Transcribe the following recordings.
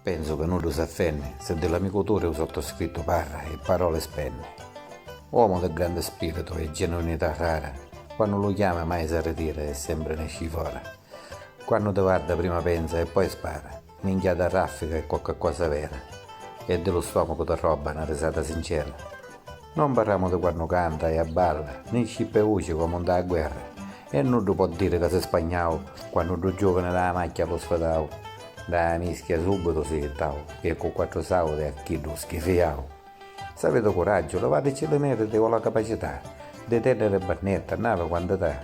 Penso che non lo s'affenne se dell'amico autore ho sottoscritto parla e parole spenne. Uomo del grande spirito e genuinità rara, quando lo chiama mai si ritira e sempre ne esce fuori. Quando ti guarda prima pensa e poi spara, minchiata a raffica e qualche cosa vera, e dello stomaco ti roba una risata sincera. Non parliamo di quando canta e abballa, né scippe voce come andava a guerra, e non ti può dire che sei spagnolo quando tu giovane dalla macchia lo sfadavo, da mischia subito si gettavo, e con quattro saudi a chi lo schifiavo. Se avete coraggio, levateci le merite con la capacità di tenere bannetta, nave quando dà.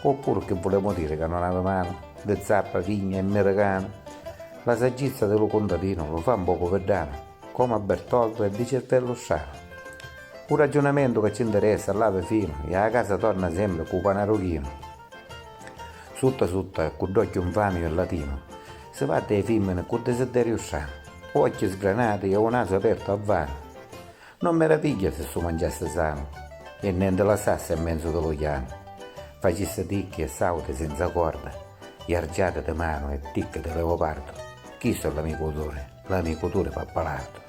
Oppure che volevamo dire che non aveva mano, di zappa, vigna e americano. La saggezza dello contadino lo fa un poco verdano, come a Bertoldo e di cervello sciano. Un ragionamento che ci interessa all'ave fino e a casa torna sempre con panarochino. Sotto, con d'occhio infamio e latino, si va dai femmine con desiderio strano, occhi sgranati e un naso aperto a vano. Non meraviglia se su mangiasse sano, e niente la sassa in mezzo dello chiano. Facesse ticchi e saute senza corda, e argiate di mano e ticche di leopardo. Chi sono l'amico odore? L'amico odore pappalato.